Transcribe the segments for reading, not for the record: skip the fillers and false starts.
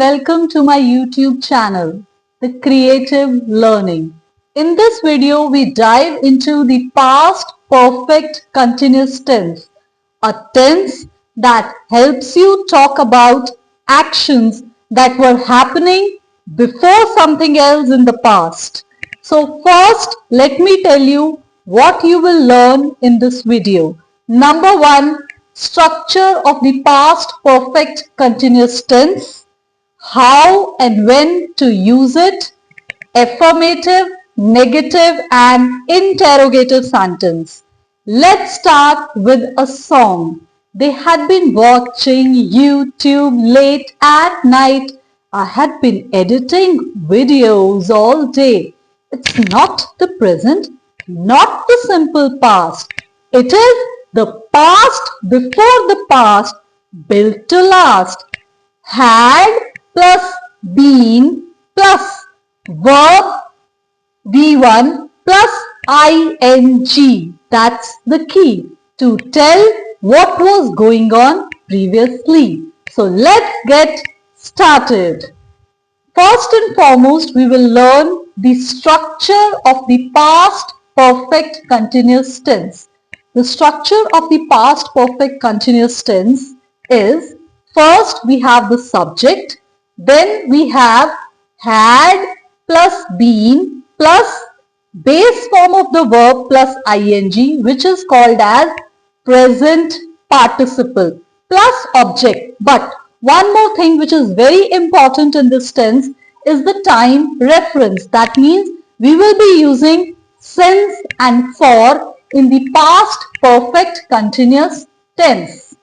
welcome to my YouTube channel, The Creative Learning. In this video, we dive into the past perfect continuous tense, a tense that helps you talk about actions that were happening before something else in the past. So first, let me tell you what you will learn in this video. Number one, structure of the past perfect continuous tense, how and when to use it, affirmative, negative and interrogative sentence. Let's start with a song. They had been watching YouTube late at night. I had been editing videos all day. It's not the present, not the simple past. It is the past before the past, built to last. Had plus been plus verb V1 plus ing. That's the key to tell what was going on previously. So let's get started. First and foremost, we will learn the structure of the past perfect continuous tense. The structure of the past perfect continuous tense is, first we have the subject, then we have had plus been plus base form of the verb plus ing, which is called as present participle plus object. But one more thing which is very important in this tense is the time reference. That means we will be using since and for in the past perfect continuous tense.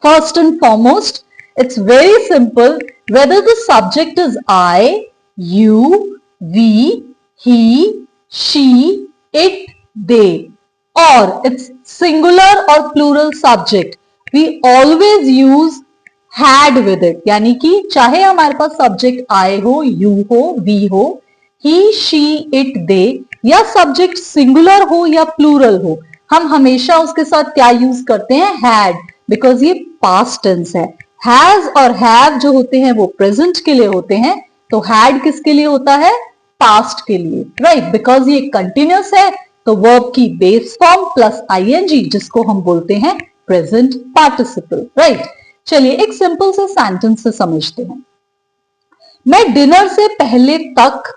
First and foremost, it's very simple. Whether the subject is I, you, we, he, she, it, they, or it's singular or plural subject, we always use had with it. यानी कि चाहे हमारे पास subject I हो, you हो, we हो, he, she, it, they, या subject singular हो या प्लूरल हो, हम हमेशा उसके साथ क्या यूज करते हैं? had, बिकॉज ये पास्ट टेंस है. हैज और हैव जो होते हैं वो प्रेजेंट के लिए होते हैं, तो had किसके लिए होता है? पास्ट के लिए, राइट? बिकॉज ये कंटिन्यूस है तो वर्ब की बेस फॉर्म प्लस ing, जिसको हम बोलते हैं प्रेजेंट पार्टिसिपल, राइट? चलिए एक सिंपल से सेंटेंस से समझते हैं. मैं डिनर से पहले तक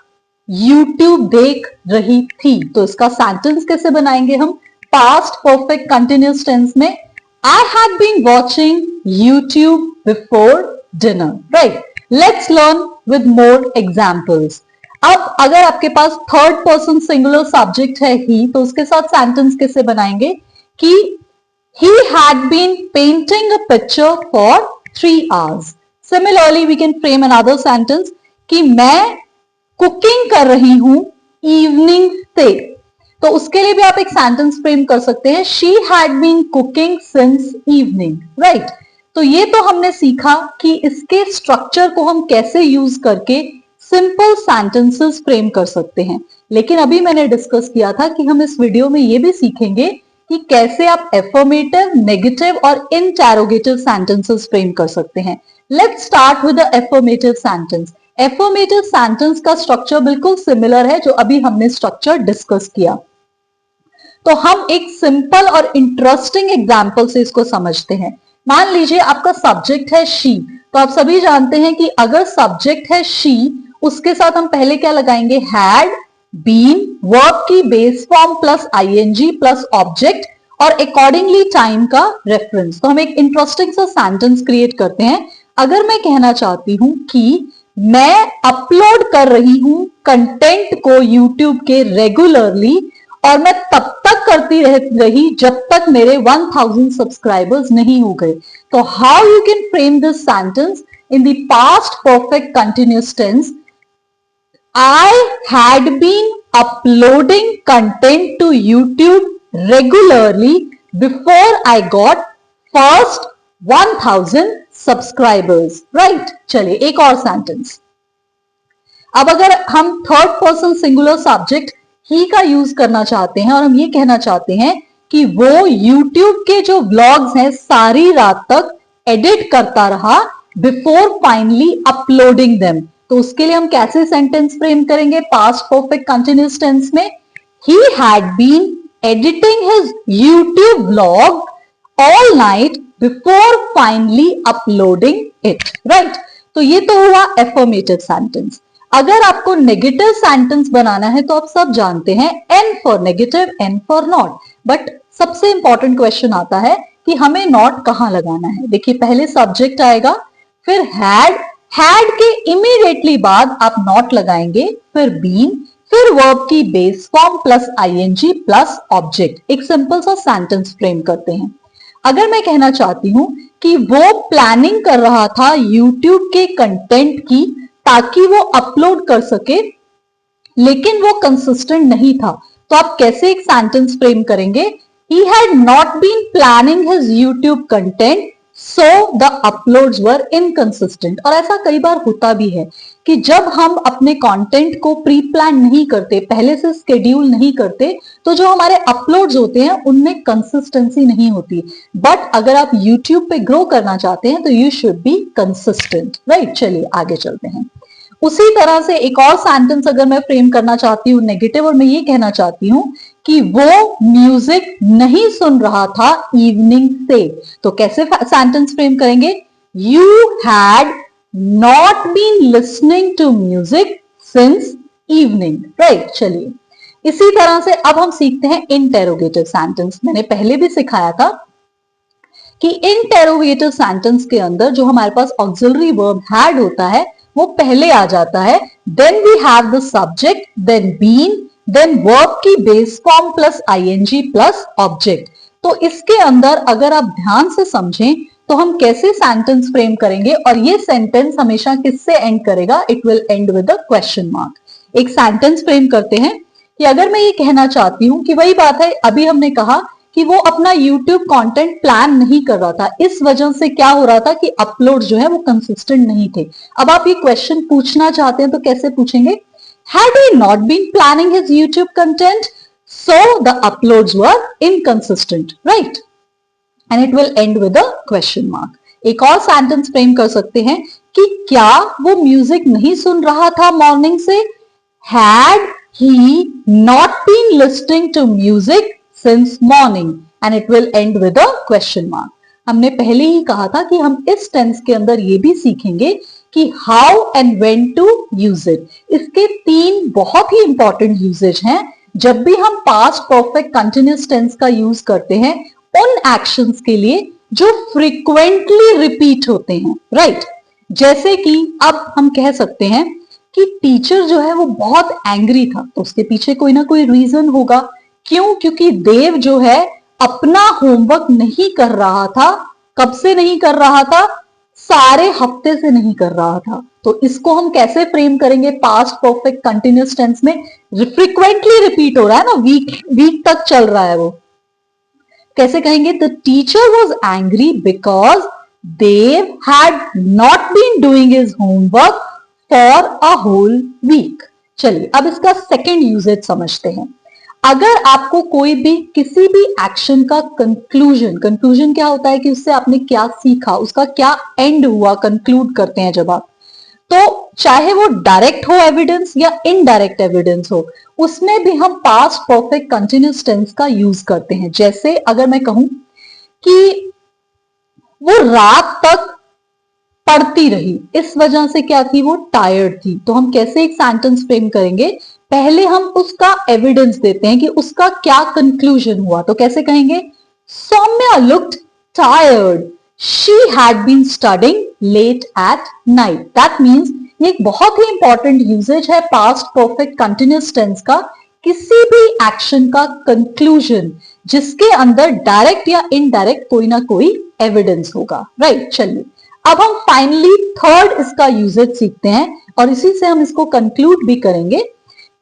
YouTube देख रही थी. तो इसका सेंटेंस कैसे बनाएंगे हम? पास्ट परफेक्ट कंटिन्यूअस टेंस में I had been watching YouTube before dinner, right? Let's learn with more examples. अब अगर आपके पास थर्ड पर्सन सिंगुलर सब्जेक्ट है ही, तो उसके साथ सेंटेंस कैसे बनाएंगे कि he had been painting a picture for 3 hours. Similarly, we can frame another sentence कि मैं कुकिंग कर रही हूं इवनिंग से. तो उसके लिए भी आप एक सेंटेंस फ्रेम कर सकते हैं, she had been cooking since evening, right? तो ये तो हमने सीखा कि इसके स्ट्रक्चर को हम कैसे यूज करके सिंपल सेंटेंसेस फ्रेम कर सकते हैं. लेकिन अभी मैंने डिस्कस किया था कि हम इस वीडियो में ये भी सीखेंगे कि कैसे आप एफर्मेटिव, नेगेटिव और इंटरोगेटिव सेंटेंसेस फ्रेम कर सकते हैं. Let's start with the affirmative sentence. Affirmative sentence का स्ट्रक्चर बिल्कुल सिमिलर है जो अभी हमने स्ट्रक्चर डिस्कस किया. तो हम एक सिंपल और इंटरेस्टिंग एग्जांपल से इसको समझते हैं. मान लीजिए आपका सब्जेक्ट है शी. तो आप सभी जानते हैं कि अगर सब्जेक्ट है शी, उसके साथ हम पहले क्या लगाएंगे? हैड, बीन, वर्ब की base form plus ing plus object और अकॉर्डिंगली टाइम का रेफरेंस. तो हम एक इंटरेस्टिंग सा सेंटेंस क्रिएट करते हैं. अगर मैं कहना चाहती हूं कि मैं अपलोड कर रही हूं कंटेंट को YouTube के रेगुलरली और मैं तब तक करती रही जब तक मेरे 1000 सब्सक्राइबर्स नहीं हो गए. तो how you can frame this sentence in the past perfect continuous tense? I had been uploading content to YouTube regularly before I got first 1000 subscribers, right? चलिए एक और सेंटेंस. अब अगर हम थर्ड पर्सन सिंगुलर सब्जेक्ट ही का use करना चाहते हैं और हम ये कहना चाहते हैं कि वो YouTube के जो व्लॉग्स हैं सारी रात तक एडिट करता रहा बिफोर फाइनली अपलोडिंग देम। तो उसके लिए हम कैसे सेंटेंस फ्रेम करेंगे पास्ट परफेक्ट कंटिन्यूअस टेंस में? He had been editing his YouTube vlog all night before finally uploading it, right? तो ये तो हुआ affirmative sentence। अगर आपको नेगेटिव सेंटेंस बनाना है तो आप सब जानते हैं N for negative, N for not. But सबसे इंपॉर्टेंट क्वेश्चन आता है कि हमें नॉट कहां लगाना है। देखिए पहले सब्जेक्ट आएगा, फिर हैड के इमीडिएटली बाद आप नॉट लगाएंगे, फिर बीन, फिर वर्ब की base form plus ING plus object. एक सिंपल सा सेंटेंस फ्रेम करते हैं। अगर मैं कहना चाहती हूं कि वो प्लानिंग कर रहा था यूट्यूब के कंटेंट की ताकि वो अपलोड कर सके, लेकिन वो कंसिस्टेंट नहीं था, तो आप कैसे एक सेंटेंस फ्रेम करेंगे? He had not been planning his YouTube content, so the uploads were inconsistent। और ऐसा कई बार होता भी है कि जब हम अपने कंटेंट को प्री प्लान नहीं करते, पहले से स्केड्यूल नहीं करते, तो जो हमारे अपलोड्स होते हैं उनमें कंसिस्टेंसी नहीं होती। बट अगर आप YouTube पे ग्रो करना चाहते हैं तो you should be consistent, right? चलिए आगे चलते हैं। उसी तरह से एक और सेंटेंस अगर मैं फ्रेम करना चाहती हूँ नेगेटिव, और मैं ये कहना चाहती हूँ कि वो म्यूजिक नहीं सुन रहा था इवनिंग से, तो कैसे सेंटेंस फ्रेम करेंगे? You had not been listening to music since evening, right? चलिए इसी तरह से अब हम सीखते हैं इंटेरोगेटिव सेंटेंस। मैंने पहले भी सिखाया था कि इंटेरोगेटिव सेंटेंस के अंदर जो हमारे पास ऑक्सिलरी वर्ब हैड होता है वो पहले आ जाता है, then we have the subject, then been, then verb की base form plus ING plus object. तो इसके अंदर अगर आप ध्यान से समझें तो हम कैसे सेंटेंस फ्रेम करेंगे, और ये सेंटेंस हमेशा किससे एंड करेगा? It will and with a question mark. एक सेंटेंस फ्रेम करते हैं कि अगर मैं ये कहना चाहती हूं कि वही बात है, अभी हमने कहा कि वो अपना YouTube कंटेंट प्लान नहीं कर रहा था, इस वजह से क्या हो रहा था कि अपलोड जो है वो कंसिस्टेंट नहीं थे। अब आप ये क्वेश्चन पूछना चाहते हैं तो कैसे पूछेंगे? Had he not been planning his YouTube content, so the uploads were inconsistent, right? And it will end with a question mark. एक और सेंटेंस फ्रेम कर सकते हैं कि क्या वो म्यूजिक नहीं सुन रहा था मॉर्निंग से? Had he not been listening to music since morning, and it will end with a question mark। हमने पहले ही कहा था कि हम इस टेंस के अंदर ये भी सीखेंगे कि how and when to use it. इसके 3 बहुत ही इंपॉर्टेंट यूजेज हैं। जब भी हम पास्ट परफेक्ट कंटिन्यूअस टेंस का यूज करते हैं उन एक्शंस के लिए जो फ्रीक्वेंटली रिपीट होते हैं, राइट? जैसे कि अब हम कह सकते हैं कि टीचर जो है वो बहुत एंग्री था, तो उसके पीछे कोई ना कोई रीजन होगा। क्यों? क्योंकि देव जो है अपना होमवर्क नहीं कर रहा था। कब से नहीं कर रहा था? सारे हफ्ते से नहीं कर रहा था। तो इसको हम कैसे फ्रेम करेंगे पास्ट परफेक्ट कंटिन्यूअस टेंस में? फ्रीक्वेंटली रिपीट हो रहा है ना, वीक तक चल रहा है वो। कैसे कहेंगे? The teacher was angry because Dev had not been doing his homework for a whole week. चलिए अब इसका सेकेंड यूजेज समझते हैं। अगर आपको कोई भी किसी भी एक्शन का कंक्लूजन क्या होता है कि उससे आपने क्या सीखा, उसका क्या एंड हुआ, कंक्लूड करते हैं जब आप, तो चाहे वो डायरेक्ट हो एविडेंस या इनडायरेक्ट एविडेंस हो, उसमें भी हम पास्ट परफेक्ट कंटिन्यूअस टेंस का यूज करते हैं। जैसे अगर मैं कहूं कि वो रात तक पढ़ती रही, इस वजह से क्या थी? वो टायर्ड थी। तो हम कैसे एक सेंटेंस फ्रेम करेंगे? पहले हम उसका एविडेंस देते हैं कि उसका क्या कंक्लूजन हुआ। तो कैसे कहेंगे? Saumya looked tired, she had been studying late at night. That means ये एक बहुत ही इंपॉर्टेंट यूजेज है पास्ट परफेक्ट कंटिन्यूअस टेंस का। किसी भी एक्शन का कंक्लूजन जिसके अंदर डायरेक्ट या इनडायरेक्ट कोई ना कोई एविडेंस होगा, राइट? चलिए अब हम फाइनली थर्ड इसका यूजेज सीखते हैं, और इसी से हम इसको कंक्लूड भी करेंगे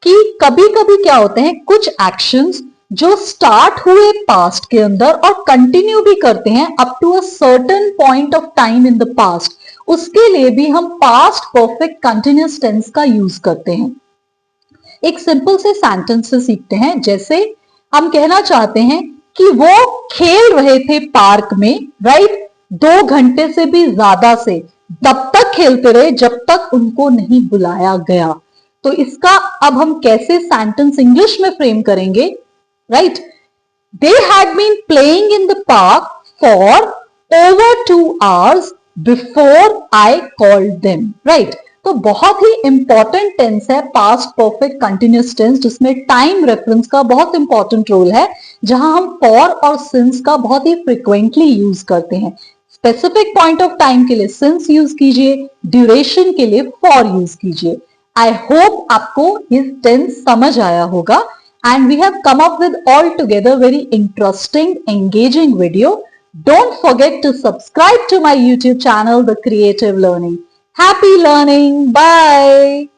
कि कभी कभी क्या होते हैं कुछ एक्शंस जो स्टार्ट हुए पास्ट के अंदर और कंटिन्यू भी करते हैं up to a certain point of time in the past, उसके लिए भी हम पास्ट परफेक्ट कंटिन्यूअस टेंस का यूज करते हैं। एक सिंपल से सेंटेंस से सीखते हैं। जैसे हम कहना चाहते हैं कि वो खेल रहे थे पार्क में, राइट, 2 घंटे से भी ज्यादा से, तब तक खेलते रहे जब तक उनको नहीं बुलाया गया। तो इसका अब हम कैसे सेंटेंस इंग्लिश में फ्रेम करेंगे, right? They had been playing in the park for over 2 hours before I called them, right? तो बहुत ही इंपॉर्टेंट टेंस है पास्ट परफेक्ट कंटिन्यूअस टेंस, जिसमें टाइम रेफरेंस का बहुत इंपॉर्टेंट रोल है, जहां हम फॉर और सिंस का बहुत ही फ्रिक्वेंटली यूज करते हैं। स्पेसिफिक पॉइंट ऑफ टाइम के लिए सिंस यूज कीजिए, ड्यूरेशन के लिए फॉर यूज कीजिए। आई होप आपको ये टेंस समझ आया होगा, and we have come up with altogether very interesting, engaging video. Don't forget to subscribe to my YouTube channel, The Creative Learning. Happy learning. Bye.